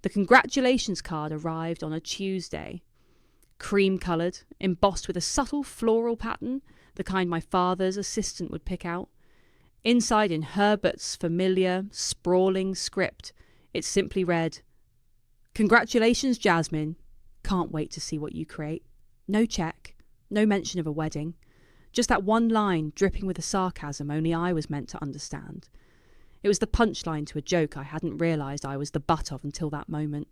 The congratulations card arrived on a Tuesday. Cream-coloured, embossed with a subtle floral pattern, the kind my father's assistant would pick out. Inside, in Herbert's familiar, sprawling script, it simply read, "Congratulations, Jasmine. Can't wait to see what you create." No check, no mention of a wedding. Just that one line dripping with a sarcasm only I was meant to understand. It was the punchline to a joke I hadn't realised I was the butt of until that moment.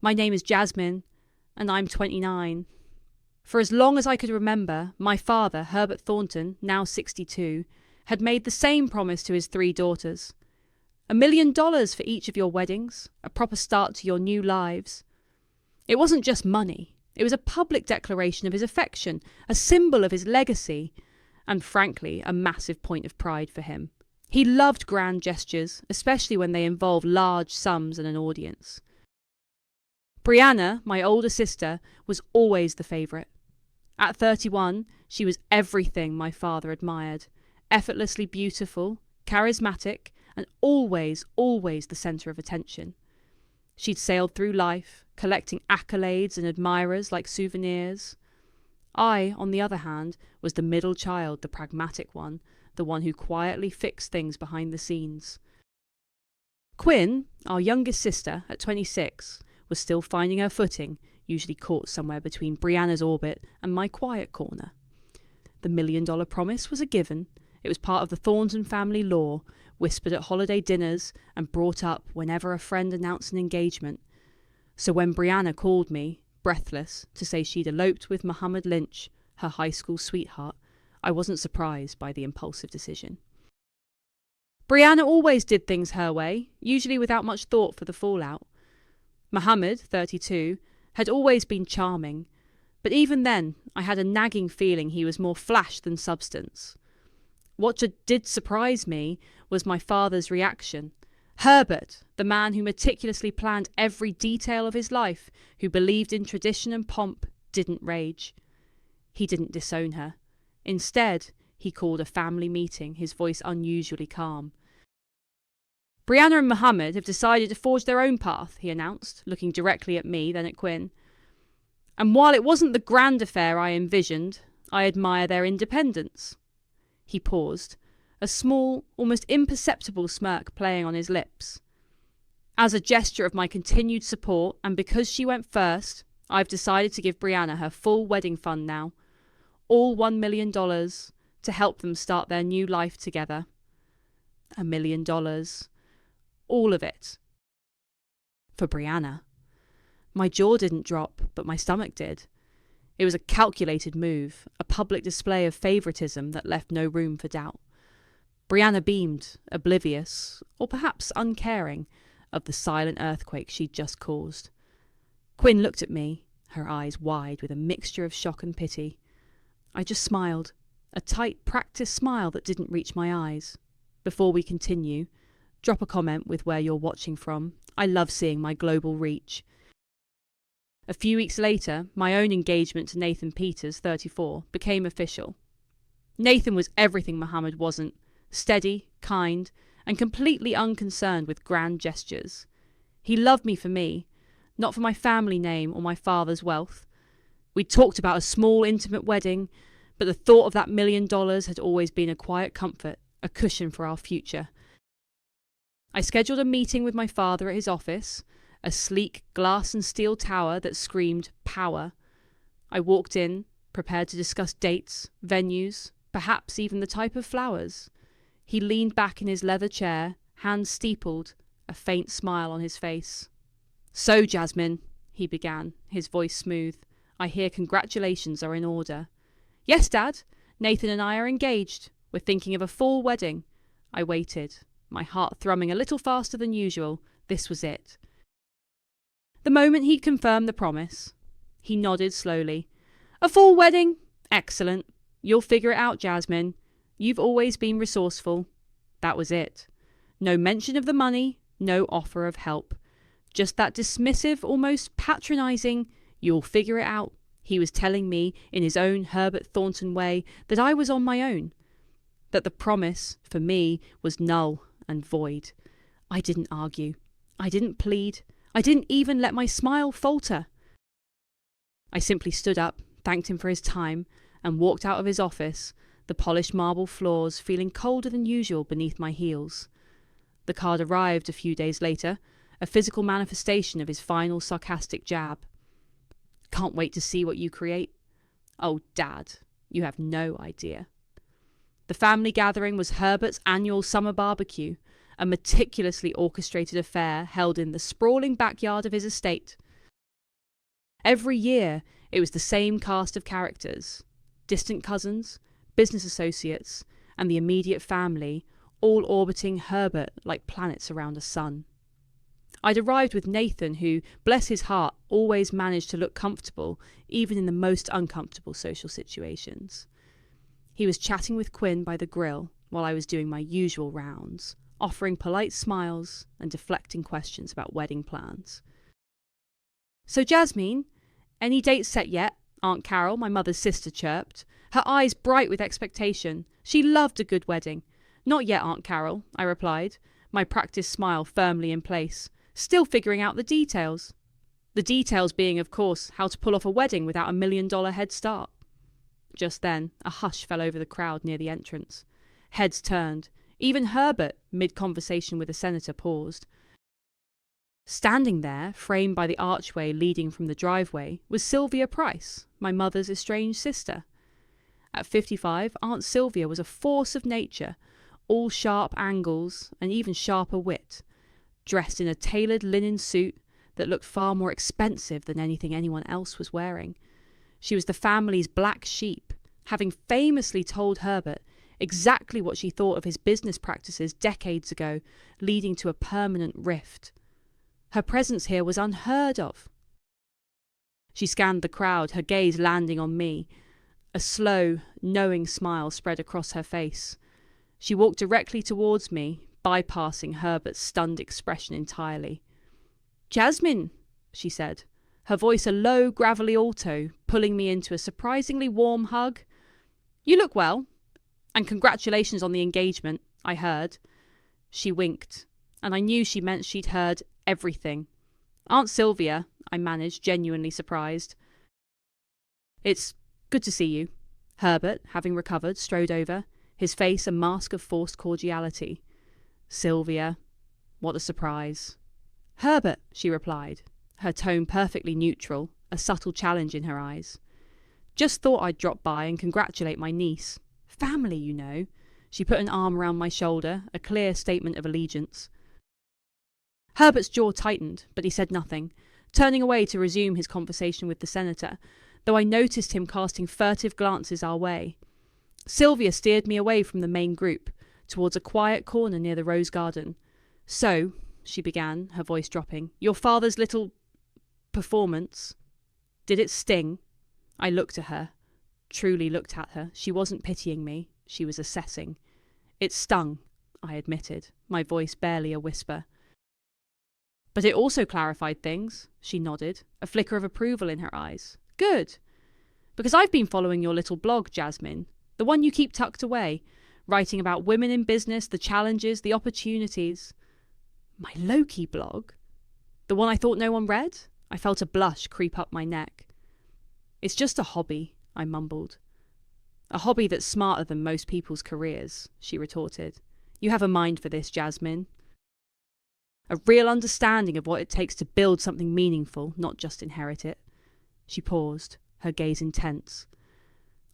My name is Jasmine, and I'm 29. For as long as I could remember, my father, Herbert Thornton, now 62, had made the same promise to his 3 daughters. $1 million for each of your weddings, a proper start to your new lives. It wasn't just money. It was a public declaration of his affection, a symbol of his legacy, and frankly, a massive point of pride for him. He loved grand gestures, especially when they involved large sums and an audience. Brianna, my older sister, was always the favourite. At 31, she was everything my father admired. Effortlessly beautiful, charismatic, and always the centre of attention. She'd sailed through life, collecting accolades and admirers like souvenirs. I, on the other hand, was the middle child, the pragmatic one, the one who quietly fixed things behind the scenes. Quinn, our youngest sister, at 26, was still finding her footing, usually caught somewhere between Brianna's orbit and my quiet corner. The $1 million promise was a given. It was part of the Thornton family law, whispered at holiday dinners and brought up whenever a friend announced an engagement. So when Brianna called me, breathless, to say she'd eloped with Muhammad Lynch, her high school sweetheart, I wasn't surprised by the impulsive decision. Brianna always did things her way, usually without much thought for the fallout. Muhammad, 32, had always been charming, but even then I had a nagging feeling he was more flash than substance. What did surprise me was my father's reaction. Herbert, the man who meticulously planned every detail of his life, who believed in tradition and pomp, didn't rage. He didn't disown her. Instead, he called a family meeting, his voice unusually calm. "Brianna and Muhammad have decided to forge their own path," he announced, looking directly at me, then at Quinn. "And while it wasn't the grand affair I envisioned, I admire their independence." He paused, a small, almost imperceptible smirk playing on his lips. "As a gesture of my continued support, and because she went first, I've decided to give Brianna her full wedding fund now. All $1 million to help them start their new life together. $1 million. All of it. For Brianna." My jaw didn't drop, but my stomach did. It was a calculated move, a public display of favouritism that left no room for doubt. Brianna beamed, oblivious, or perhaps uncaring, of the silent earthquake she'd just caused. Quinn looked at me, her eyes wide with a mixture of shock and pity. I just smiled, a tight, practiced smile that didn't reach my eyes. Before we continue, drop a comment with where you're watching from. I love seeing my global reach. A few weeks later, my own engagement to Nathan Peters, 34, became official. Nathan was everything Muhammad wasn't, steady, kind, and completely unconcerned with grand gestures. He loved me for me, not for my family name or my father's wealth. We talked about a small, intimate wedding, but the thought of that $1 million had always been a quiet comfort, a cushion for our future. I scheduled a meeting with my father at his office, a sleek glass and steel tower that screamed power. I walked in, prepared to discuss dates, venues, perhaps even the type of flowers. He leaned back in his leather chair, hands steepled, a faint smile on his face. "So, Jasmine," he began, his voice smooth, "I hear congratulations are in order." "Yes, Dad. Nathan and I are engaged. We're thinking of a fall wedding." I waited, my heart thrumming a little faster than usual. This was it. The moment he'd confirmed the promise, he nodded slowly. "A fall wedding? Excellent. You'll figure it out, Jasmine. You've always been resourceful." That was it. No mention of the money, no offer of help. Just that dismissive, almost patronising, "You'll figure it out." He was telling me, in his own Herbert Thornton way, that I was on my own. That the promise, for me, was null and void. I didn't argue. I didn't plead. I didn't even let my smile falter. I simply stood up, thanked him for his time, and walked out of his office, the polished marble floors feeling colder than usual beneath my heels. The card arrived a few days later, a physical manifestation of his final sarcastic jab. Can't wait to see what you create. Oh, Dad, you have no idea. The family gathering was Herbert's annual summer barbecue, a meticulously orchestrated affair held in the sprawling backyard of his estate. Every year, it was the same cast of characters, distant cousins, business associates, and the immediate family, all orbiting Herbert like planets around a sun. I'd arrived with Nathan, who, bless his heart, always managed to look comfortable, even in the most uncomfortable social situations. He was chatting with Quinn by the grill while I was doing my usual rounds, offering polite smiles and deflecting questions about wedding plans. So Jasmine, any dates set yet? Aunt Carol, my mother's sister, chirped, her eyes bright with expectation. She loved a good wedding. Not yet, Aunt Carol, I replied, my practiced smile firmly in place, still figuring out the details. The details being, of course, how to pull off a wedding without $1 million head start. Just then, a hush fell over the crowd near the entrance. Heads turned. Even Herbert, mid-conversation with the senator, paused. Standing there, framed by the archway leading from the driveway, was Sylvia Price, my mother's estranged sister. At 55, Aunt Sylvia was a force of nature, all sharp angles and even sharper wit, dressed in a tailored linen suit that looked far more expensive than anything anyone else was wearing. She was the family's black sheep, having famously told Herbert exactly what she thought of his business practices decades ago, leading to a permanent rift. Her presence here was unheard of. She scanned the crowd, her gaze landing on me. A slow, knowing smile spread across her face. She walked directly towards me, bypassing Herbert's stunned expression entirely. "Jasmine," she said, her voice a low, gravelly alto, pulling me into a surprisingly warm hug. "You look well. And congratulations on the engagement," I heard. She winked, and I knew she meant she'd heard everything. "Aunt Sylvia," I managed, genuinely surprised. "It's good to see you." Herbert, having recovered, strode over, his face a mask of forced cordiality. "Sylvia, what a surprise." "Herbert," she replied, her tone perfectly neutral, a subtle challenge in her eyes. "Just thought I'd drop by and congratulate my niece. Family, you know." She put an arm around my shoulder, a clear statement of allegiance. Herbert's jaw tightened, but he said nothing, turning away to resume his conversation with the senator, though I noticed him casting furtive glances our way. Sylvia steered me away from the main group, towards a quiet corner near the rose garden. "So," she began, her voice dropping, "your father's little performance, did it sting?" I looked at her, truly looked at her. She wasn't pitying me, she was assessing. "It stung," I admitted, my voice barely a whisper. "But it also clarified things," she nodded, a flicker of approval in her eyes. "Good. Because I've been following your little blog, Jasmine, the one you keep tucked away, writing about women in business, the challenges, the opportunities." "My Loki blog? The one I thought no one read?" I felt a blush creep up my neck. "It's just a hobby," I mumbled. "A hobby that's smarter than most people's careers," she retorted. "You have a mind for this, Jasmine. A real understanding of what it takes to build something meaningful, not just inherit it." She paused, her gaze intense.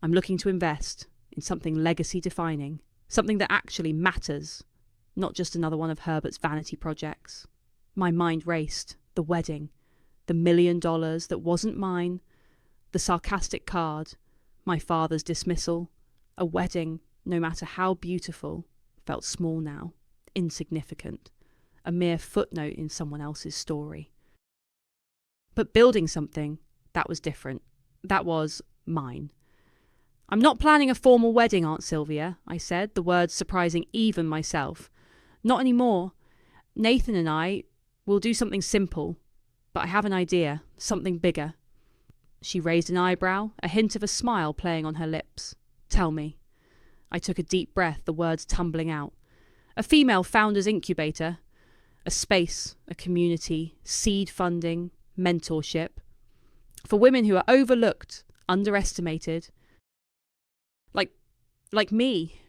"I'm looking to invest in something legacy-defining, something that actually matters, not just another one of Herbert's vanity projects." My mind raced. The wedding, the $1 million that wasn't mine, the sarcastic card, my father's dismissal. A wedding, no matter how beautiful, felt small now, insignificant, a mere footnote in someone else's story. But building something, that was different. That was mine. "I'm not planning a formal wedding, Aunt Sylvia," I said, the words surprising even myself. "Not anymore. Nathan and I will do something simple, but I have an idea, something bigger." She raised an eyebrow, a hint of a smile playing on her lips. "Tell me." I took a deep breath, the words tumbling out. "A female founder's incubator. A space, a community, seed funding, mentorship. For women who are overlooked, underestimated. Like me.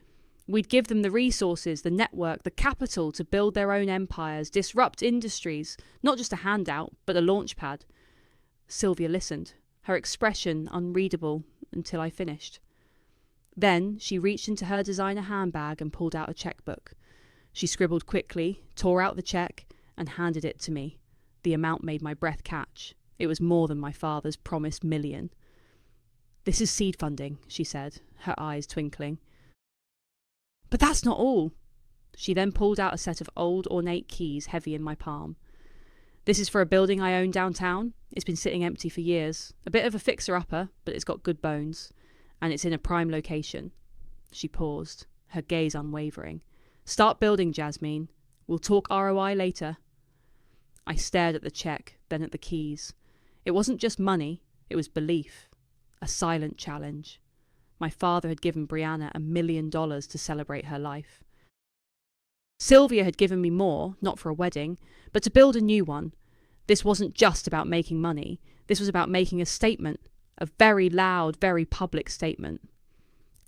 We'd give them the resources, the network, the capital to build their own empires, disrupt industries, not just a handout, but a launchpad. Sylvia listened, her expression unreadable until I finished. Then she reached into her designer handbag and pulled out a checkbook. She scribbled quickly, tore out the check, and handed it to me. The amount made my breath catch. It was more than my father's promised $1 million. "This is seed funding," she said, her eyes twinkling. "But that's not all." She then pulled out a set of old, ornate keys heavy in my palm. "This is for a building I own downtown. It's been sitting empty for years. A bit of a fixer-upper, but it's got good bones. And it's in a prime location." She paused, her gaze unwavering. "Start building, Jasmine. We'll talk ROI later." I stared at the check, then at the keys. It wasn't just money, it was belief. A silent challenge. My father had given Brianna $1 million to celebrate her life. Sylvia had given me more, not for a wedding, but to build a new one. This wasn't just about making money. This was about making a statement. A very loud, very public statement.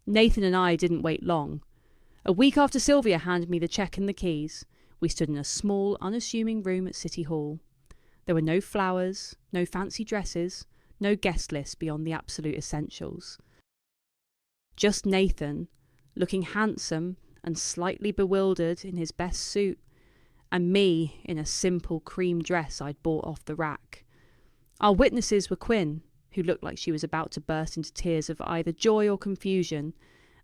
Nathan and I didn't wait long. A week after Sylvia handed me the check and the keys, we stood in a small, unassuming room at City Hall. There were no flowers, no fancy dresses, no guest list beyond the absolute essentials. Just Nathan, looking handsome and slightly bewildered in his best suit, and me in a simple cream dress I'd bought off the rack. Our witnesses were Quinn, who looked like she was about to burst into tears of either joy or confusion,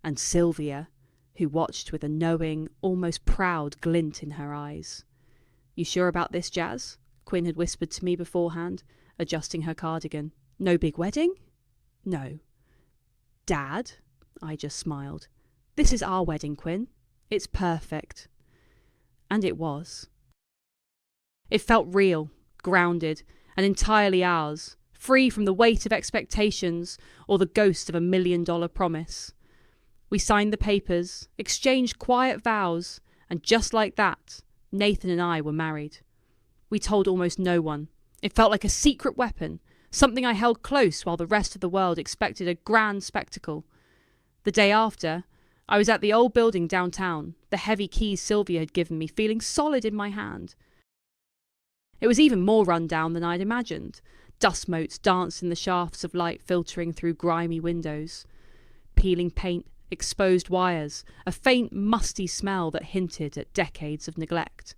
and Sylvia, who watched with a knowing, almost proud glint in her eyes. "You sure about this, Jazz?" Quinn had whispered to me beforehand, adjusting her cardigan. "No big wedding?" "No." "Dad?" I just smiled. "This is our wedding, Quinn. It's perfect." And it was. It felt real, grounded, and entirely ours, free from the weight of expectations or the ghost of $1 million promise. We signed the papers, exchanged quiet vows, and just like that, Nathan and I were married. We told almost no one. It felt like a secret weapon, something I held close while the rest of the world expected a grand spectacle. The day after, I was at the old building downtown, the heavy keys Sylvia had given me feeling solid in my hand. It was even more run down than I'd imagined. Dust motes danced in the shafts of light filtering through grimy windows. Peeling paint, exposed wires, a faint musty smell that hinted at decades of neglect.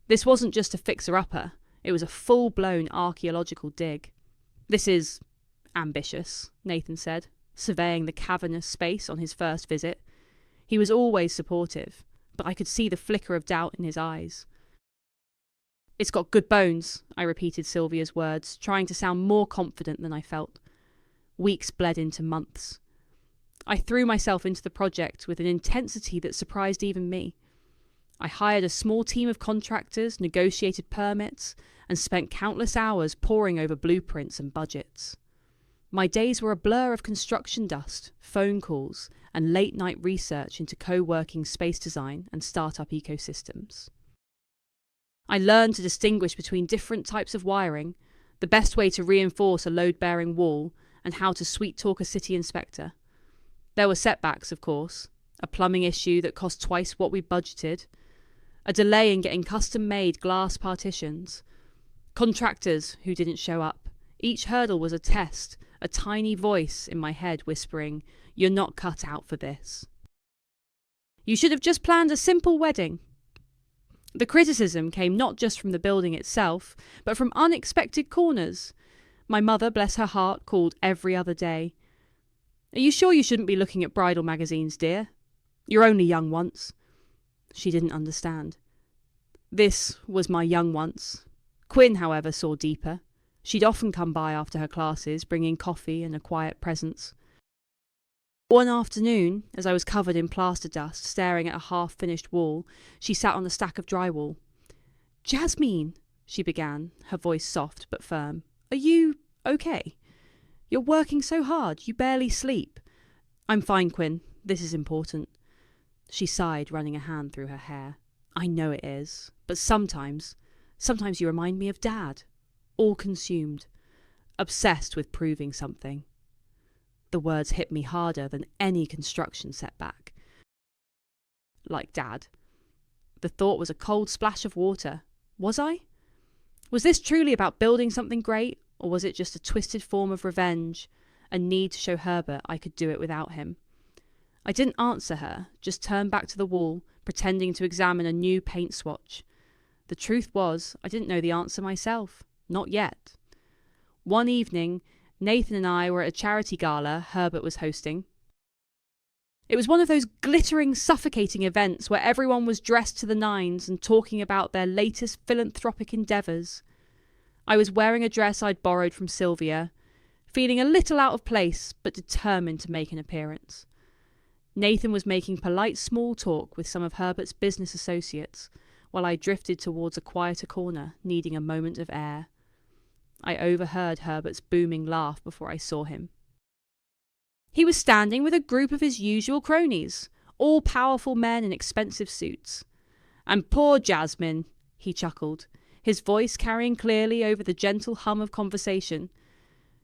This wasn't just a fixer-upper, it was a full-blown archaeological dig. "This is ambitious," Nathan said, surveying the cavernous space on his first visit. He was always supportive, but I could see the flicker of doubt in his eyes. "It's got good bones," I repeated Sylvia's words, trying to sound more confident than I felt. Weeks bled into months. I threw myself into the project with an intensity that surprised even me. I hired a small team of contractors, negotiated permits, and spent countless hours poring over blueprints and budgets. My days were a blur of construction dust, phone calls, and late-night research into co-working space design and startup ecosystems. I learned to distinguish between different types of wiring, the best way to reinforce a load-bearing wall, and how to sweet-talk a city inspector. There were setbacks, of course, a plumbing issue that cost twice what we budgeted, a delay in getting custom-made glass partitions, contractors who didn't show up. Each hurdle was a test, a tiny voice in my head whispering, "You're not cut out for this. You should have just planned a simple wedding." The criticism came not just from the building itself, but from unexpected corners. My mother, bless her heart, called every other day. "Are you sure you shouldn't be looking at bridal magazines, dear? You're only young once." She didn't understand. This was my young once. Quinn, however, saw deeper. She'd often come by after her classes, bringing coffee and a quiet presence. One afternoon, as I was covered in plaster dust, staring at a half-finished wall, she sat on a stack of drywall. "Jasmine," she began, her voice soft but firm. "Are you okay? You're working so hard, you barely sleep." "I'm fine, Quinn. This is important." She sighed, running a hand through her hair. I know it is, but sometimes you remind me of Dad, all consumed, obsessed with proving something. The words hit me harder than any construction setback. Like Dad. The thought was a cold splash of water. Was I? Was this truly about building something great, or was it just a twisted form of revenge, a need to show Herbert I could do it without him? I didn't answer her, just turned back to the wall, pretending to examine a new paint swatch. The truth was, I didn't know the answer myself. Not yet. One evening, Nathan and I were at a charity gala Herbert was hosting. It was one of those glittering, suffocating events where everyone was dressed to the nines and talking about their latest philanthropic endeavours. I was wearing a dress I'd borrowed from Sylvia, feeling a little out of place but determined to make an appearance. Nathan was making polite small talk with some of Herbert's business associates, while I drifted towards a quieter corner, needing a moment of air. I overheard Herbert's booming laugh before I saw him. He was standing with a group of his usual cronies, all powerful men in expensive suits. "And poor Jasmine," he chuckled, his voice carrying clearly over the gentle hum of conversation.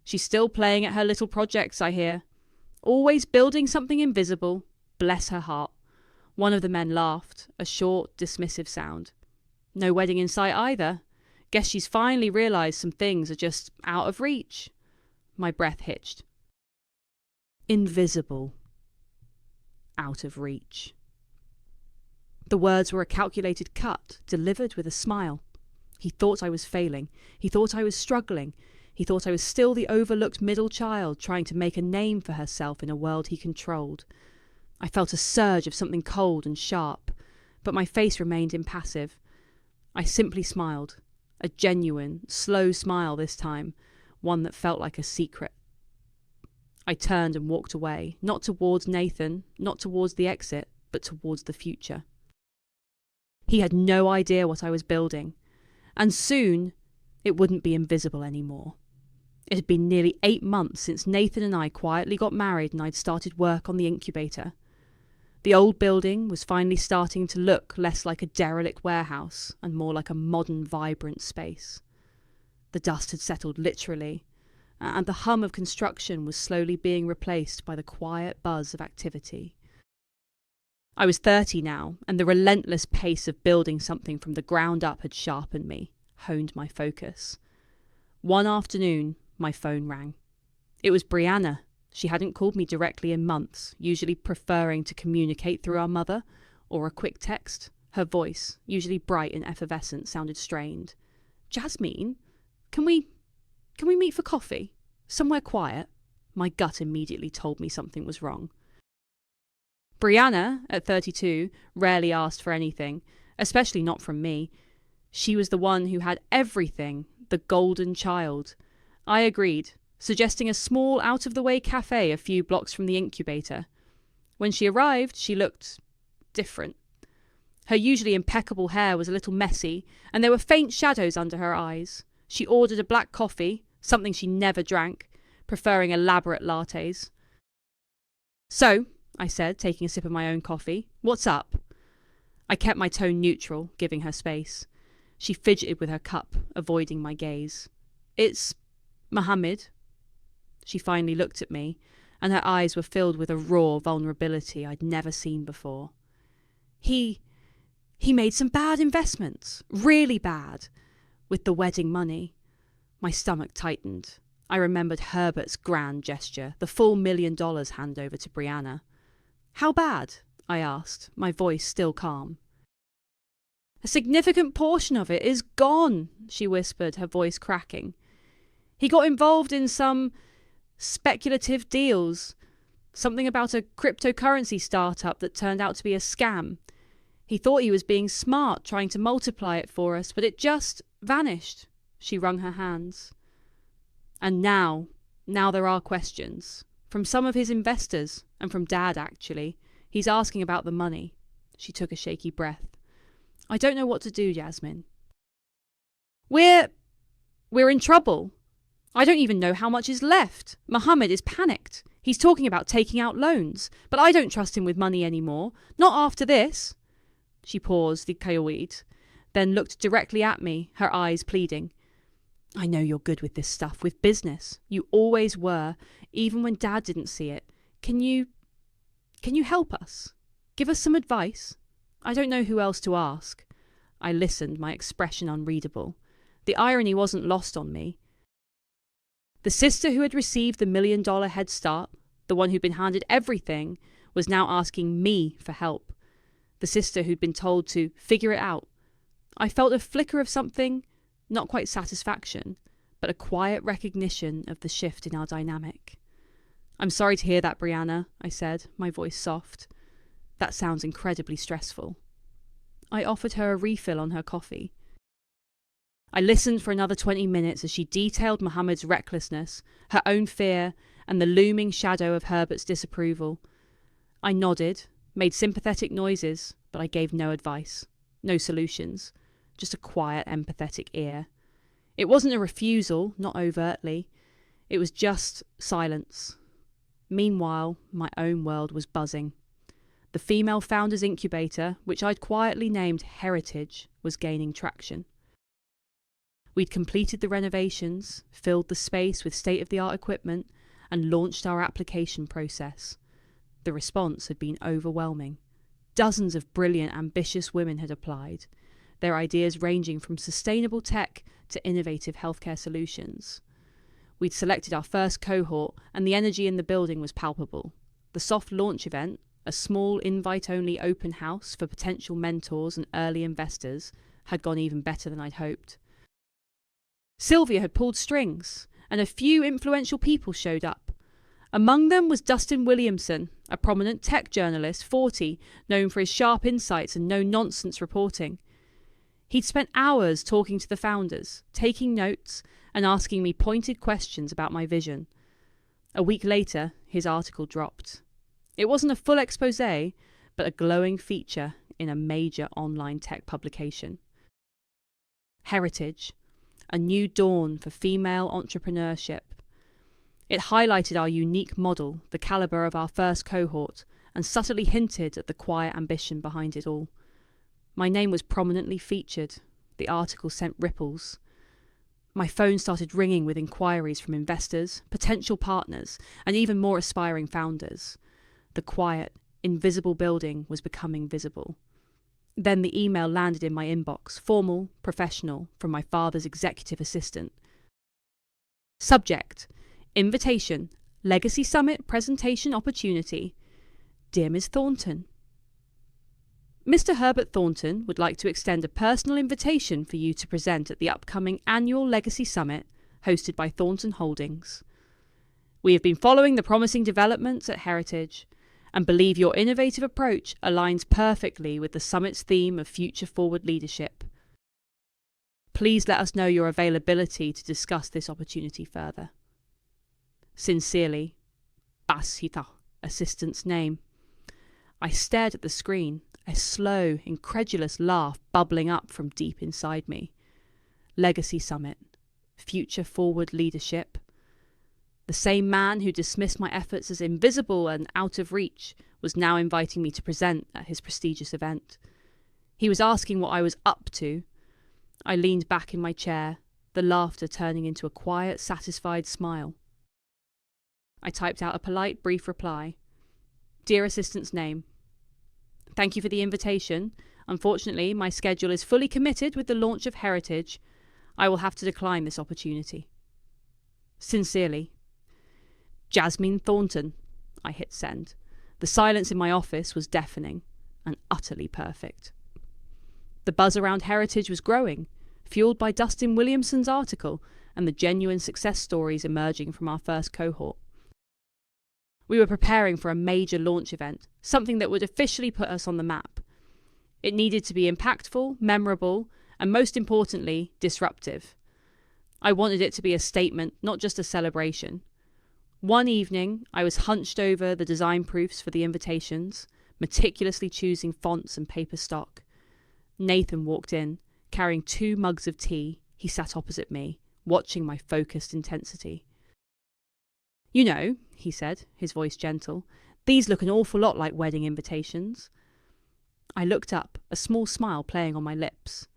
"She's still playing at her little projects, I hear. Always building something invisible. Bless her heart." One of the men laughed, a short, dismissive sound. "No wedding in sight either. Guess she's finally realised some things are just out of reach." My breath hitched. Invisible. Out of reach. The words were a calculated cut, delivered with a smile. He thought I was failing. He thought I was struggling. He thought I was still the overlooked middle child trying to make a name for herself in a world he controlled. I felt a surge of something cold and sharp, but my face remained impassive. I simply smiled. A genuine, slow smile this time, one that felt like a secret. I turned and walked away, not towards Nathan, not towards the exit, but towards the future. He had no idea what I was building, and soon it wouldn't be invisible anymore. It had been nearly 8 months since Nathan and I quietly got married and I'd started work on the incubator. The old building was finally starting to look less like a derelict warehouse and more like a modern, vibrant space. The dust had settled literally, and the hum of construction was slowly being replaced by the quiet buzz of activity. I was 30 now, and the relentless pace of building something from the ground up had sharpened me, honed my focus. One afternoon, my phone rang. It was Brianna. She hadn't called me directly in months, usually preferring to communicate through our mother, or a quick text. Her voice, usually bright and effervescent, sounded strained. "Jasmine, can we meet for coffee? Somewhere quiet?" My gut immediately told me something was wrong. Brianna, at 32, rarely asked for anything, especially not from me. She was the one who had everything, the golden child. I agreed, suggesting a small, out-of-the-way cafe a few blocks from the incubator. When she arrived, she looked different. Her usually impeccable hair was a little messy, and there were faint shadows under her eyes. She ordered a black coffee, something she never drank, preferring elaborate lattes. "So," I said, taking a sip of my own coffee, "what's up?" I kept my tone neutral, giving her space. She fidgeted with her cup, avoiding my gaze. "It's Mohammed." She finally looked at me, and her eyes were filled with a raw vulnerability I'd never seen before. He made some bad investments, really bad, with the wedding money." My stomach tightened. I remembered Herbert's grand gesture, the full $1 million handover to Brianna. "How bad?" I asked, my voice still calm. "A significant portion of it is gone," she whispered, her voice cracking. "He got involved in some speculative deals, something about a cryptocurrency startup that turned out to be a scam. He thought he was being smart, trying to multiply it for us, but it just vanished." She wrung her hands. "And now there are questions. From some of his investors, and from Dad, actually. He's asking about the money." She took a shaky breath. "I don't know what to do, Jasmine. We're in trouble. I don't even know how much is left. Mohammed is panicked. He's talking about taking out loans, but I don't trust him with money anymore. Not after this." She paused, the Kayoid, then looked directly at me, her eyes pleading. I know you're good with this stuff, with business. You always were, even when Dad didn't see it. Can you help us? Give us some advice? I don't know who else to ask. I listened, my expression unreadable. The irony wasn't lost on me. The sister who had received the $1 million head start, the one who'd been handed everything, was now asking me for help. The sister who'd been told to figure it out. I felt a flicker of something, not quite satisfaction, but a quiet recognition of the shift in our dynamic. I'm sorry to hear that, Brianna, I said, my voice soft. That sounds incredibly stressful. I offered her a refill on her coffee. I listened for another 20 minutes as she detailed Mohammed's recklessness, her own fear, and the looming shadow of Herbert's disapproval. I nodded, made sympathetic noises, but I gave no advice, no solutions, just a quiet, empathetic ear. It wasn't a refusal, not overtly. It was just silence. Meanwhile, my own world was buzzing. The female founders incubator, which I'd quietly named Heritage, was gaining traction. We'd completed the renovations, filled the space with state-of-the-art equipment, and launched our application process. The response had been overwhelming. Dozens of brilliant, ambitious women had applied, their ideas ranging from sustainable tech to innovative healthcare solutions. We'd selected our first cohort, and the energy in the building was palpable. The soft launch event, a small invite-only open house for potential mentors and early investors, had gone even better than I'd hoped. Sylvia had pulled strings, and a few influential people showed up. Among them was Dustin Williamson, a prominent tech journalist, 40, known for his sharp insights and no-nonsense reporting. He'd spent hours talking to the founders, taking notes, and asking me pointed questions about my vision. A week later, his article dropped. It wasn't a full exposé, but a glowing feature in a major online tech publication. Heritage, a new dawn for female entrepreneurship. It highlighted our unique model, the calibre of our first cohort, and subtly hinted at the quiet ambition behind it all. My name was prominently featured. The article sent ripples. My phone started ringing with inquiries from investors, potential partners, and even more aspiring founders. The quiet, invisible building was becoming visible. Then the email landed in my inbox, formal, professional, from my father's executive assistant. Subject: Invitation, Legacy Summit Presentation Opportunity. Dear Ms. Thornton, Mr. Herbert Thornton would like to extend a personal invitation for you to present at the upcoming annual Legacy Summit hosted by Thornton Holdings. We have been following the promising developments at Heritage and believe your innovative approach aligns perfectly with the summit's theme of future-forward leadership. Please let us know your availability to discuss this opportunity further. Sincerely, Basita, assistant's name. I stared at the screen, a slow, incredulous laugh bubbling up from deep inside me. Legacy Summit, future-forward leadership. The same man who dismissed my efforts as invisible and out of reach was now inviting me to present at his prestigious event. He was asking what I was up to. I leaned back in my chair, the laughter turning into a quiet, satisfied smile. I typed out a polite, brief reply. Dear assistant's name. Thank you for the invitation. Unfortunately, my schedule is fully committed with the launch of Heritage. I will have to decline this opportunity. Sincerely, Jasmine Thornton. I hit send. The silence in my office was deafening and utterly perfect. The buzz around Heritage was growing, fueled by Dustin Williamson's article and the genuine success stories emerging from our first cohort. We were preparing for a major launch event, something that would officially put us on the map. It needed to be impactful, memorable, and most importantly, disruptive. I wanted it to be a statement, not just a celebration. One evening, I was hunched over the design proofs for the invitations, meticulously choosing fonts and paper stock. Nathan walked in, carrying 2 mugs of tea. He sat opposite me, watching my focused intensity. You know, he said, his voice gentle, these look an awful lot like wedding invitations. I looked up, a small smile playing on my lips.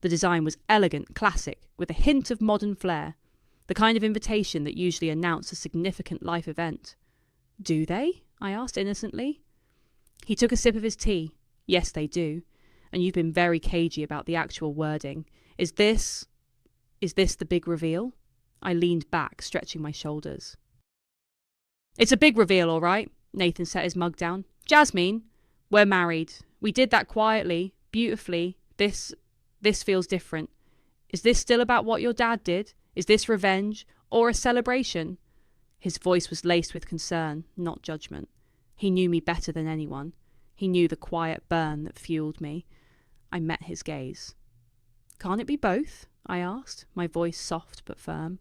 The design was elegant, classic, with a hint of modern flair, the kind of invitation that usually announced a significant life event. Do they? I asked innocently. He took a sip of his tea. Yes, they do. And you've been very cagey about the actual wording. Is this the big reveal? I leaned back, stretching my shoulders. It's a big reveal, all right. Nathan set his mug down. Jasmine, we're married. We did that quietly, beautifully. This feels different. Is this still about what your dad did? Is this revenge or a celebration? His voice was laced with concern, not judgment. He knew me better than anyone. He knew the quiet burn that fueled me. I met his gaze. Can't it be both? I asked, my voice soft but firm.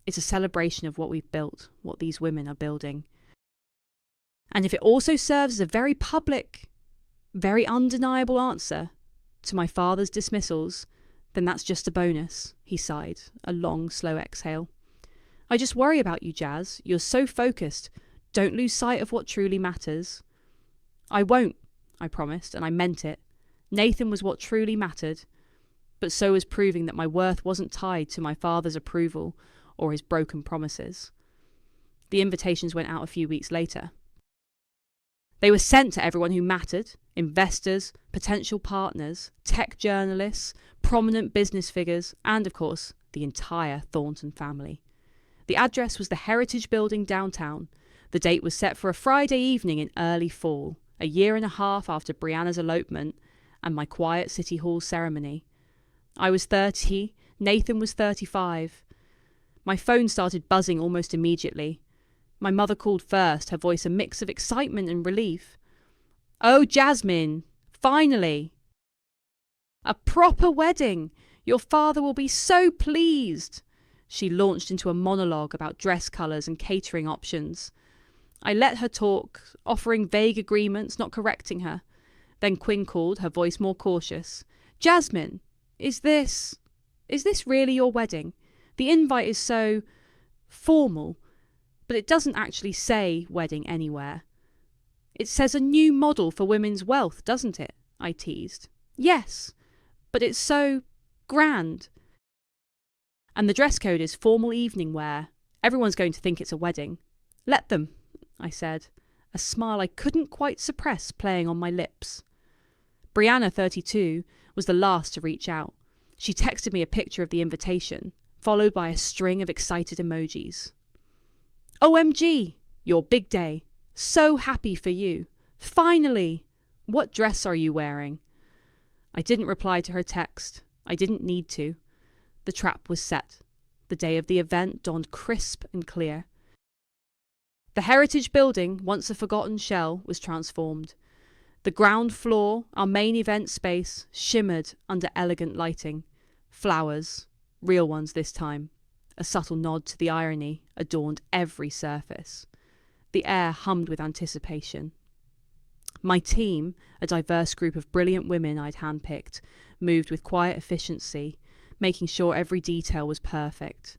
It's a celebration of what we've built, what these women are building. And if it also serves as a very public, very undeniable answer to my father's dismissals, then that's just a bonus, he sighed, a long, slow exhale. I just worry about you, Jazz. You're so focused. Don't lose sight of what truly matters. I won't, I promised, and I meant it. Nathan was what truly mattered, but so was proving that my worth wasn't tied to my father's approval or his broken promises. The invitations went out a few weeks later. They were sent to everyone who mattered: investors, potential partners, tech journalists, prominent business figures, and, of course, the entire Thornton family. The address was the Heritage Building downtown. The date was set for a Friday evening in early fall, a year and a half after Brianna's elopement and my quiet City Hall ceremony. I was 30, Nathan was 35. My phone started buzzing almost immediately. My mother called first, her voice a mix of excitement and relief. Oh, Jasmine, finally! A proper wedding! Your father will be so pleased! She launched into a monologue about dress colours and catering options. I let her talk, offering vague agreements, not correcting her. Then Quinn called, her voice more cautious. Jasmine, is this really your wedding? The invite is so formal, but it doesn't actually say wedding anywhere. It says a new model for women's wealth, doesn't it? I teased. Yes, but it's so grand. And the dress code is formal evening wear. Everyone's going to think it's a wedding. Let them, I said, a smile I couldn't quite suppress playing on my lips. Brianna, 32, was the last to reach out. She texted me a picture of the invitation, followed by a string of excited emojis. OMG, your big day. So happy for you. Finally! What dress are you wearing? I didn't reply to her text. I didn't need to. The trap was set. The day of the event dawned crisp and clear. The Heritage Building, once a forgotten shell, was transformed. The ground floor, our main event space, shimmered under elegant lighting. Flowers, real ones this time. A subtle nod to the irony adorned every surface. The air hummed with anticipation. My team, a diverse group of brilliant women I'd handpicked, moved with quiet efficiency, making sure every detail was perfect.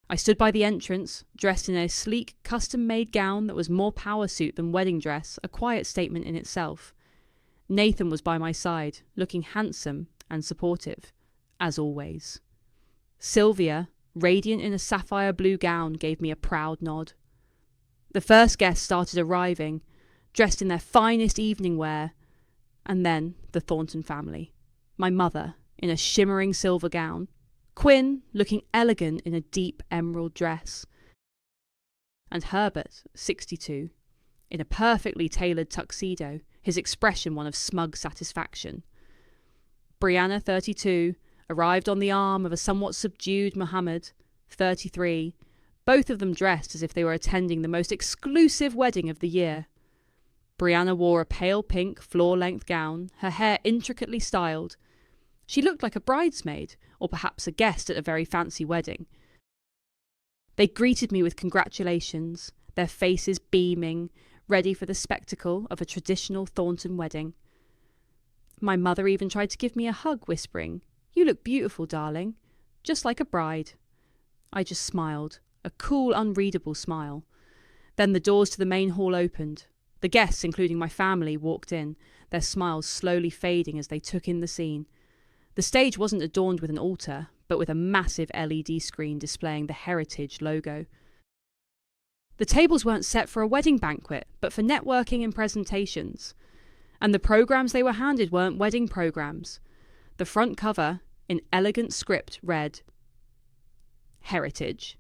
I stood by the entrance, dressed in a sleek, custom-made gown that was more power suit than wedding dress, a quiet statement in itself. Nathan was by my side, looking handsome and supportive, as always. Sylvia, radiant in a sapphire blue gown, gave me a proud nod. The first guests started arriving, dressed in their finest evening wear, and then the Thornton family. My mother, in a shimmering silver gown, Quinn, looking elegant in a deep emerald dress, and Herbert, 62, in a perfectly tailored tuxedo, his expression one of smug satisfaction. Brianna, 32, arrived on the arm of a somewhat subdued Mohammed, 33, both of them dressed as if they were attending the most exclusive wedding of the year. Brianna wore a pale pink floor-length gown, her hair intricately styled. She looked like a bridesmaid, or perhaps a guest at a very fancy wedding. They greeted me with congratulations, their faces beaming, ready for the spectacle of a traditional Thornton wedding. My mother even tried to give me a hug, whispering, "You look beautiful, darling, just like a bride." I just smiled, a cool, unreadable smile. Then the doors to the main hall opened. The guests, including my family, walked in, their smiles slowly fading as they took in the scene. The stage wasn't adorned with an altar, but with a massive LED screen displaying the Heritage logo. The tables weren't set for a wedding banquet, but for networking and presentations. And the programs they were handed weren't wedding programs. The front cover, in elegant script, read, Heritage,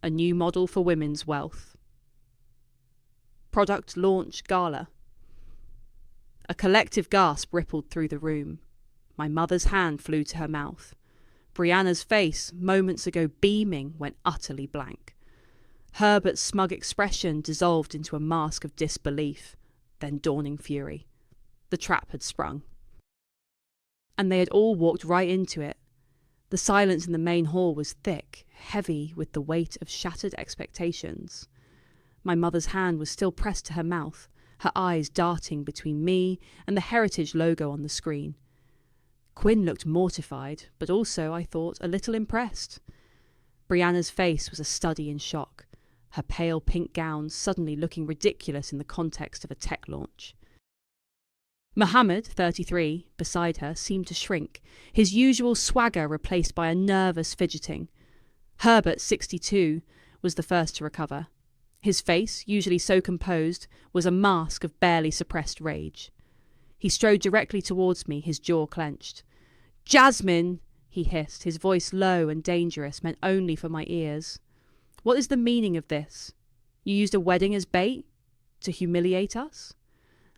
a new model for women's wealth. Product launch gala. A collective gasp rippled through the room. My mother's hand flew to her mouth. Brianna's face, moments ago beaming, went utterly blank. Herbert's smug expression dissolved into a mask of disbelief, then dawning fury. The trap had sprung. And they had all walked right into it. The silence in the main hall was thick, heavy with the weight of shattered expectations. My mother's hand was still pressed to her mouth, her eyes darting between me and the Heritage logo on the screen. Quinn looked mortified, but also, I thought, a little impressed. Brianna's face was a study in shock, her pale pink gown suddenly looking ridiculous in the context of a tech launch. Mohammed, 33, beside her, seemed to shrink, his usual swagger replaced by a nervous fidgeting. Herbert, 62, was the first to recover. His face, usually so composed, was a mask of barely suppressed rage. He strode directly towards me, his jaw clenched. "Jasmine!" he hissed, his voice low and dangerous, meant only for my ears. "What is the meaning of this? You used a wedding as bait? To humiliate us?"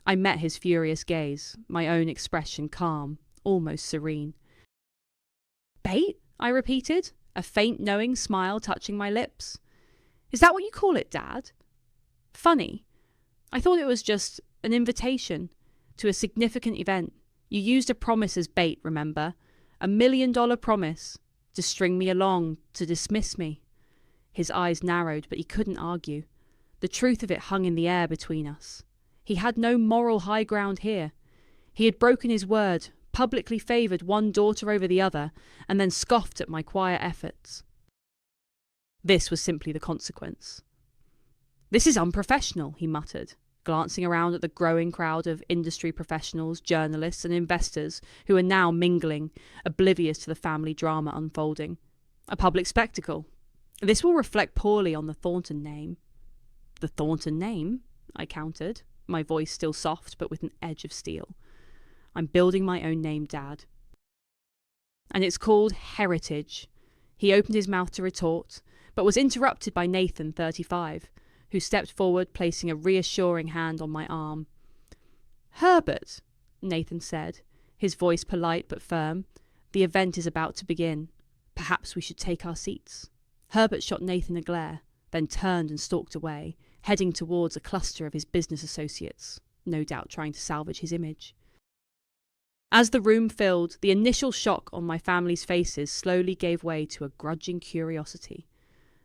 I met his furious gaze, my own expression calm, almost serene. "Bait?" I repeated, a faint knowing smile touching my lips. "Is that what you call it, Dad? Funny. I thought it was just an invitation to a significant event. You used a promise as bait, remember? $1 million promise to string me along, to dismiss me." His eyes narrowed, but he couldn't argue. The truth of it hung in the air between us. He had no moral high ground here. He had broken his word, publicly favoured one daughter over the other, and then scoffed at my quiet efforts. This was simply the consequence. "This is unprofessional," he muttered, glancing around at the growing crowd of industry professionals, journalists and investors who were now mingling, oblivious to the family drama unfolding. "A public spectacle. This will reflect poorly on the Thornton name." "The Thornton name?" I countered, my voice still soft but with an edge of steel. "I'm building my own name, Dad. And it's called Heritage." He opened his mouth to retort, but was interrupted by Nathan, 35, who stepped forward, placing a reassuring hand on my arm. "Herbert," Nathan said, his voice polite but firm, "the event is about to begin. Perhaps we should take our seats." Herbert shot Nathan a glare, then turned and stalked away, heading towards a cluster of his business associates, no doubt trying to salvage his image. As the room filled, the initial shock on my family's faces slowly gave way to a grudging curiosity.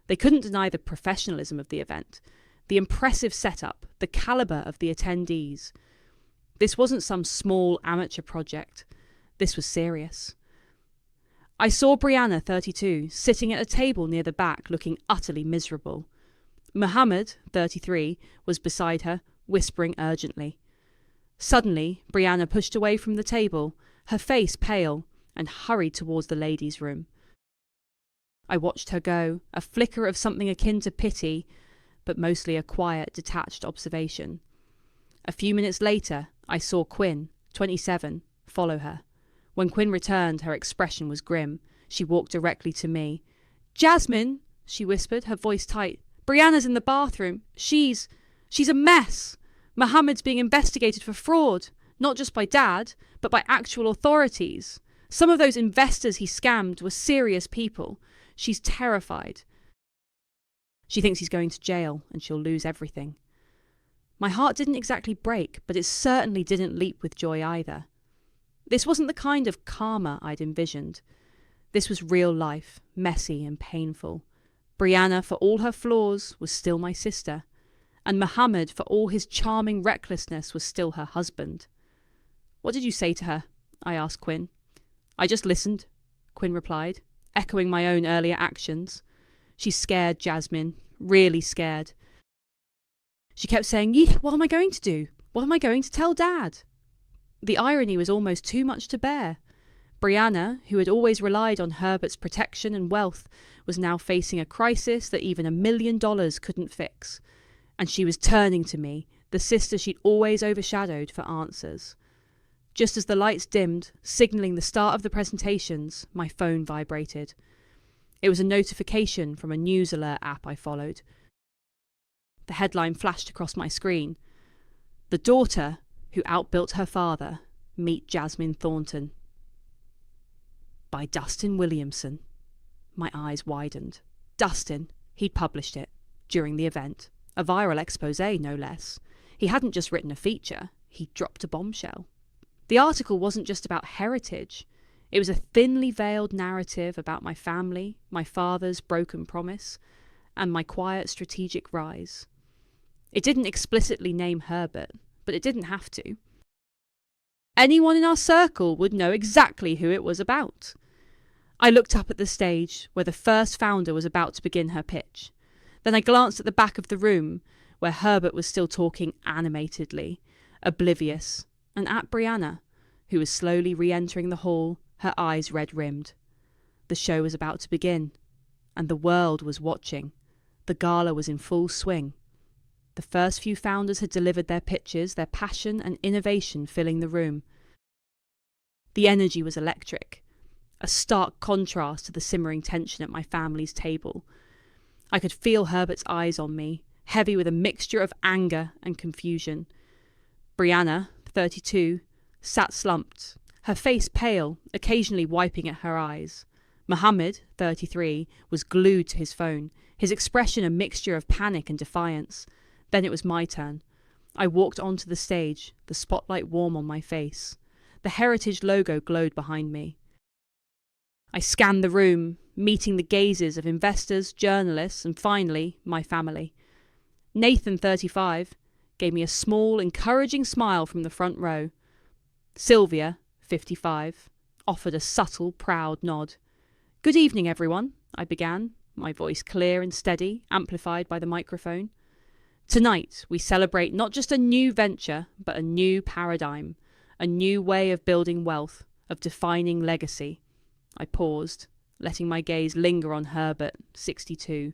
They couldn't deny the professionalism of the event, the impressive setup, the calibre of the attendees. This wasn't some small amateur project. This was serious. I saw Brianna, 32, sitting at a table near the back, looking utterly miserable. Mohammed, 33, was beside her, whispering urgently. Suddenly, Brianna pushed away from the table, her face pale, and hurried towards the ladies' room. I watched her go, a flicker of something akin to pity, but mostly a quiet, detached observation. A few minutes later, I saw Quinn, 27, follow her. When Quinn returned, her expression was grim. She walked directly to me. "Jasmine," she whispered, her voice tight. "Brianna's in the bathroom. She's a mess. Mohammed's being investigated for fraud, not just by Dad, but by actual authorities. Some of those investors he scammed were serious people. She's terrified. She thinks he's going to jail and she'll lose everything." My heart didn't exactly break, but it certainly didn't leap with joy either. This wasn't the kind of karma I'd envisioned. This was real life, messy and painful. Brianna, for all her flaws, was still my sister, and Mohammed, for all his charming recklessness, was still her husband. "What did you say to her?" I asked Quinn. "I just listened," Quinn replied, echoing my own earlier actions. "She's scared, Jasmine, really scared. She kept saying, "Yeh, what am I going to do? What am I going to tell Dad?" The irony was almost too much to bear. Brianna, who had always relied on Herbert's protection and wealth, was now facing a crisis that even $1 million couldn't fix. And she was turning to me, the sister she'd always overshadowed, for answers. Just as the lights dimmed, signalling the start of the presentations, my phone vibrated. It was a notification from a news alert app I followed. The headline flashed across my screen. "The daughter who outbuilt her father, meet Jasmine Thornton." By Dustin Williamson. My eyes widened. Dustin, he'd published it, during the event. A viral expose, no less. He hadn't just written a feature, he'd dropped a bombshell. The article wasn't just about heritage. It was a thinly veiled narrative about my family, my father's broken promise, and my quiet strategic rise. It didn't explicitly name Herbert, but it didn't have to. Anyone in our circle would know exactly who it was about. I looked up at the stage where the first founder was about to begin her pitch. Then I glanced at the back of the room where Herbert was still talking animatedly, oblivious, and at Brianna, who was slowly re-entering the hall, her eyes red-rimmed. The show was about to begin, and the world was watching. The gala was in full swing. The first few founders had delivered their pitches, their passion and innovation filling the room. The energy was electric, a stark contrast to the simmering tension at my family's table. I could feel Herbert's eyes on me, heavy with a mixture of anger and confusion. Brianna, 32, sat slumped, her face pale, occasionally wiping at her eyes. Mohammed, 33, was glued to his phone, his expression a mixture of panic and defiance. Then it was my turn. I walked onto the stage, the spotlight warm on my face. The Heritage logo glowed behind me. I scanned the room, meeting the gazes of investors, journalists, and finally, my family. Nathan, 35, gave me a small, encouraging smile from the front row. Sylvia, 55, offered a subtle, proud nod. "Good evening, everyone," I began, my voice clear and steady, amplified by the microphone. "Tonight, we celebrate not just a new venture, but a new paradigm, a new way of building wealth, of defining legacy." I paused, letting my gaze linger on Herbert, 62.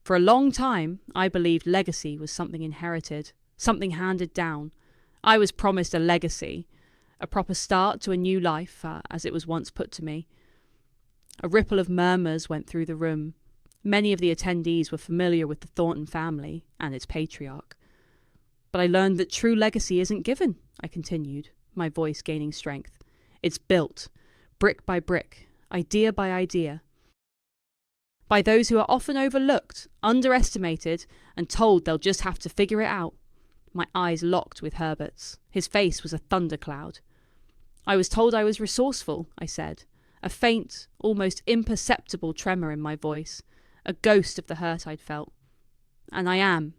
For a long time, I believed legacy was something inherited, something handed down. I was promised a legacy, a proper start to a new life, as it was once put to me. A ripple of murmurs went through the room. Many of the attendees were familiar with the Thornton family and its patriarch. "But I learned that true legacy isn't given," I continued, my voice gaining strength. "It's built, brick by brick, idea by idea, by those who are often overlooked, underestimated, and told they'll just have to figure it out." My eyes locked with Herbert's. His face was a thundercloud. "I was told I was resourceful," I said, a faint, almost imperceptible tremor in my voice, a ghost of the hurt I'd felt. "And I am.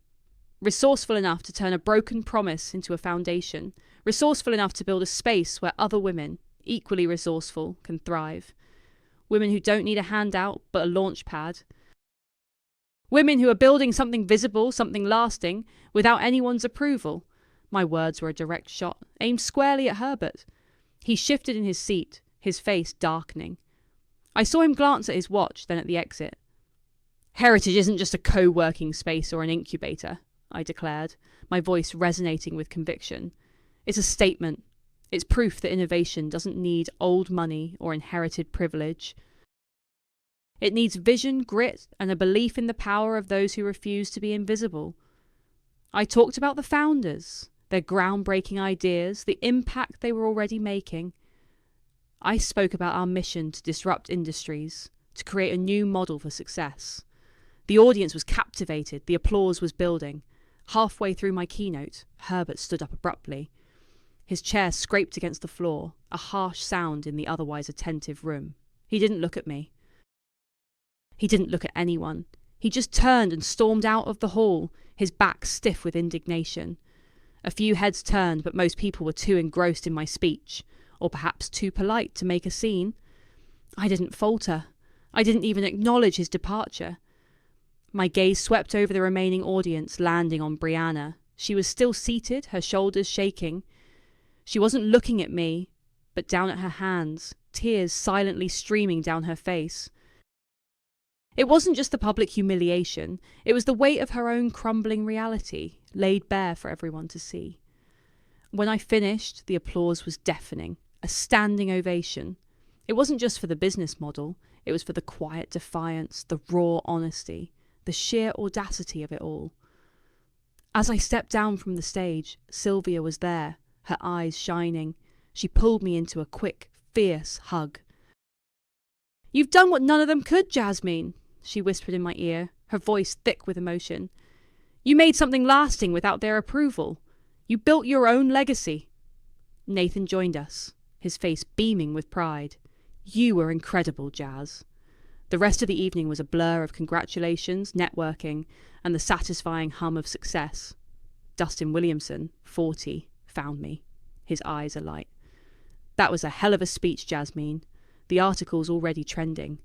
Resourceful enough to turn a broken promise into a foundation, resourceful enough to build a space where other women, equally resourceful, can thrive. Women who don't need a handout, but a launch pad. Women who are building something visible, something lasting, without anyone's approval." My words were a direct shot, aimed squarely at Herbert. He shifted in his seat, his face darkening. I saw him glance at his watch, then at the exit. "Heritage isn't just a co-working space or an incubator," I declared, my voice resonating with conviction. "It's a statement. It's proof that innovation doesn't need old money or inherited privilege. It needs vision, grit, and a belief in the power of those who refuse to be invisible." I talked about the founders, their groundbreaking ideas, the impact they were already making. I spoke about our mission to disrupt industries, to create a new model for success. The audience was captivated, the applause was building. Halfway through my keynote, Herbert stood up abruptly. His chair scraped against the floor, a harsh sound in the otherwise attentive room. He didn't look at me. He didn't look at anyone. He just turned and stormed out of the hall, his back stiff with indignation. A few heads turned, but most people were too engrossed in my speech, or perhaps too polite to make a scene. I didn't falter. I didn't even acknowledge his departure. My gaze swept over the remaining audience, landing on Brianna. She was still seated, her shoulders shaking. She wasn't looking at me, but down at her hands, tears silently streaming down her face. It wasn't just the public humiliation, it was the weight of her own crumbling reality, laid bare for everyone to see. When I finished, the applause was deafening, a standing ovation. It wasn't just for the business model, it was for the quiet defiance, the raw honesty, the sheer audacity of it all. As I stepped down from the stage, Sylvia was there, her eyes shining. She pulled me into a quick, fierce hug. "You've done what none of them could, Jasmine," she whispered in my ear, her voice thick with emotion. "You made something lasting without their approval. You built your own legacy." Nathan joined us, his face beaming with pride. "You were incredible, Jazz." The rest of the evening was a blur of congratulations, networking, and the satisfying hum of success. Dustin Williamson, 40, found me, his eyes alight. "That was a hell of a speech, Jasmine. The article's already trending."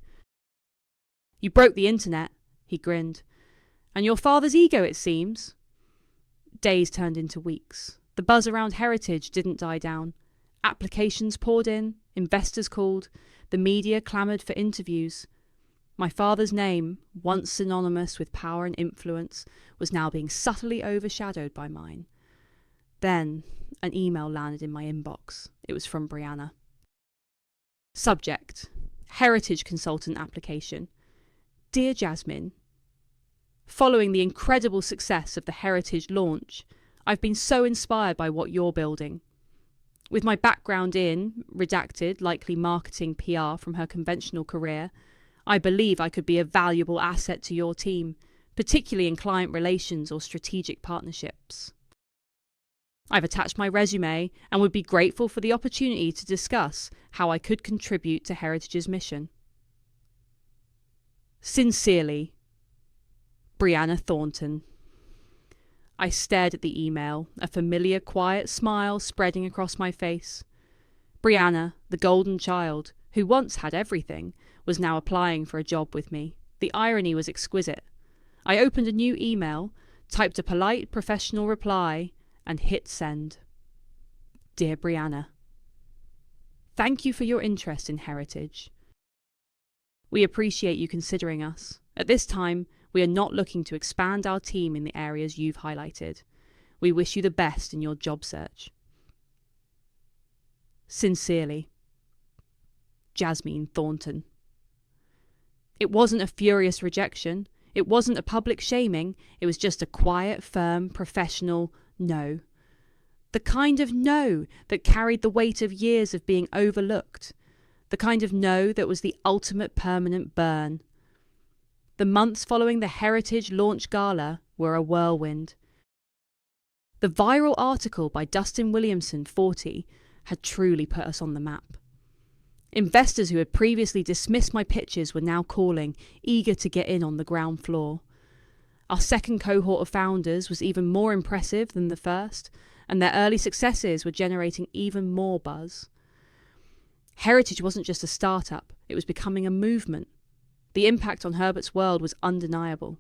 "You broke the internet," he grinned. "And your father's ego, it seems." Days turned into weeks. The buzz around Heritage didn't die down. Applications poured in, investors called, the media clamoured for interviews. My father's name, once synonymous with power and influence, was now being subtly overshadowed by mine. Then, an email landed in my inbox. It was from Brianna. Subject: Heritage Consultant Application. Dear Jasmine, following the incredible success of the Heritage launch, I've been so inspired by what you're building. With my background in, redacted, likely marketing PR from her conventional career, I believe I could be a valuable asset to your team, particularly in client relations or strategic partnerships. I've attached my resume and would be grateful for the opportunity to discuss how I could contribute to Heritage's mission. Sincerely, Brianna Thornton. I stared at the email, a familiar quiet smile spreading across my face. Brianna, the golden child, who once had everything, was now applying for a job with me. The irony was exquisite. I opened a new email, typed a polite, professional reply, and hit send. Dear Brianna, thank you for your interest in Heritage. We appreciate you considering us. At this time, we are not looking to expand our team in the areas you've highlighted. We wish you the best in your job search. Sincerely, Jasmine Thornton. It wasn't a furious rejection. It wasn't a public shaming. It was just a quiet, firm, professional no. The kind of no that carried the weight of years of being overlooked. The kind of no that was the ultimate permanent burn. The months following the Heritage launch gala were a whirlwind. The viral article by Dustin Williamson, 40, had truly put us on the map. Investors who had previously dismissed my pitches were now calling, eager to get in on the ground floor. Our second cohort of founders was even more impressive than the first, and their early successes were generating even more buzz. Heritage wasn't just a startup, it was becoming a movement. The impact on Herbert's world was undeniable.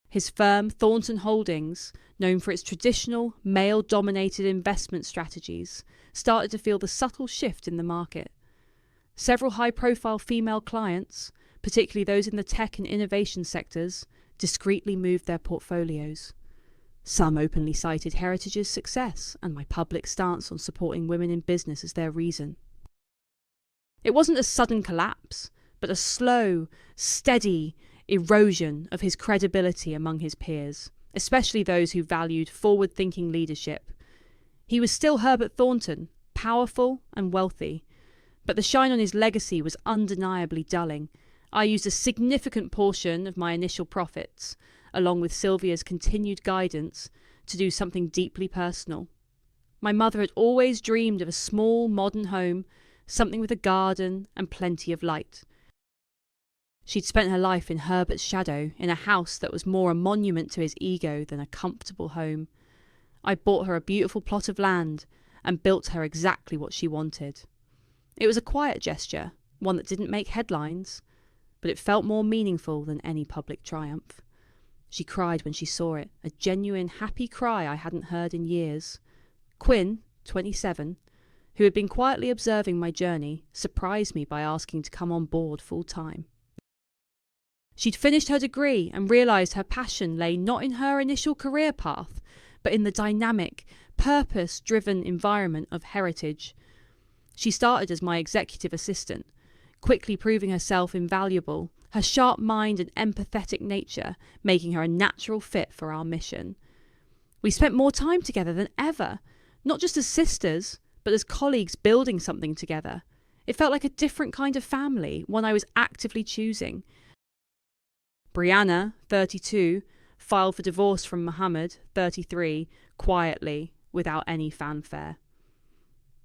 His firm, Thornton Holdings, known for its traditional, male-dominated investment strategies, started to feel the subtle shift in the market. Several high-profile female clients, particularly those in the tech and innovation sectors, discreetly moved their portfolios. Some openly cited Heritage's success and my public stance on supporting women in business as their reason. It wasn't a sudden collapse, but a slow, steady erosion of his credibility among his peers, especially those who valued forward-thinking leadership. He was still Herbert Thornton, powerful and wealthy, but the shine on his legacy was undeniably dulling. I used a significant portion of my initial profits, along with Sylvia's continued guidance, to do something deeply personal. My mother had always dreamed of a small, modern home, something with a garden and plenty of light. She'd spent her life in Herbert's shadow, in a house that was more a monument to his ego than a comfortable home. I bought her a beautiful plot of land and built her exactly what she wanted. It was a quiet gesture, one that didn't make headlines, but it felt more meaningful than any public triumph. She cried when she saw it, a genuine happy cry I hadn't heard in years. Quinn, 27, who had been quietly observing my journey, surprised me by asking to come on board full time. She'd finished her degree and realised her passion lay not in her initial career path, but in the dynamic, purpose-driven environment of heritage. She started as my executive assistant, quickly proving herself invaluable, her sharp mind and empathetic nature making her a natural fit for our mission. We spent more time together than ever, not just as sisters, but as colleagues building something together. It felt like a different kind of family, one I was actively choosing. Brianna, 32, filed for divorce from Mohammed, 33, quietly, without any fanfare.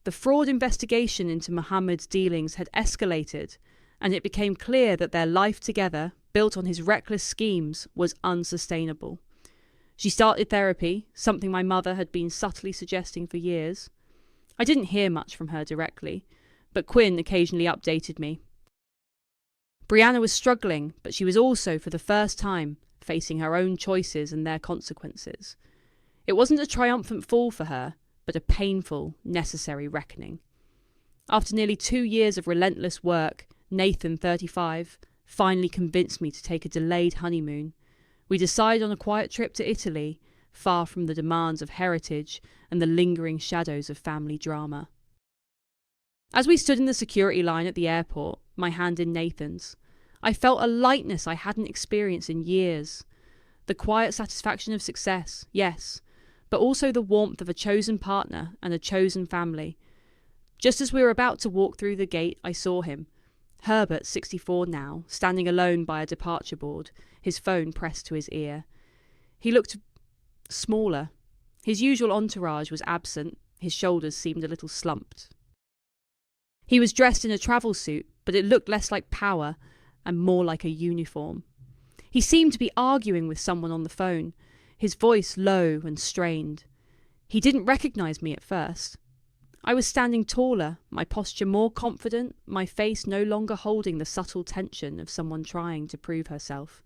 The fraud investigation into Mohammed's dealings had escalated, and it became clear that their life together, built on his reckless schemes, was unsustainable. She started therapy, something my mother had been subtly suggesting for years. I didn't hear much from her directly, but Quinn occasionally updated me. Brianna was struggling, but she was also, for the first time, facing her own choices and their consequences. It wasn't a triumphant fall for her, but a painful, necessary reckoning. After nearly 2 years of relentless work, Nathan, 35, finally convinced me to take a delayed honeymoon. We decided on a quiet trip to Italy, far from the demands of heritage and the lingering shadows of family drama. As we stood in the security line at the airport, my hand in Nathan's, I felt a lightness I hadn't experienced in years. The quiet satisfaction of success, yes, but also the warmth of a chosen partner and a chosen family. Just as we were about to walk through the gate, I saw him, Herbert, 64 now, standing alone by a departure board, his phone pressed to his ear. He looked smaller. His usual entourage was absent, his shoulders seemed a little slumped. He was dressed in a travel suit, but it looked less like power and more like a uniform. He seemed to be arguing with someone on the phone, his voice low and strained. He didn't recognise me at first. I was standing taller, my posture more confident, my face no longer holding the subtle tension of someone trying to prove herself.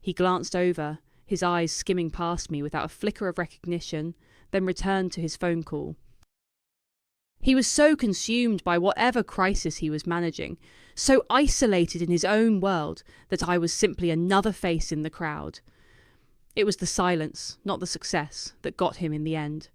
He glanced over, his eyes skimming past me without a flicker of recognition, then returned to his phone call. He was so consumed by whatever crisis he was managing, so isolated in his own world, that I was simply another face in the crowd. It was the silence, not the success, that got him in the end.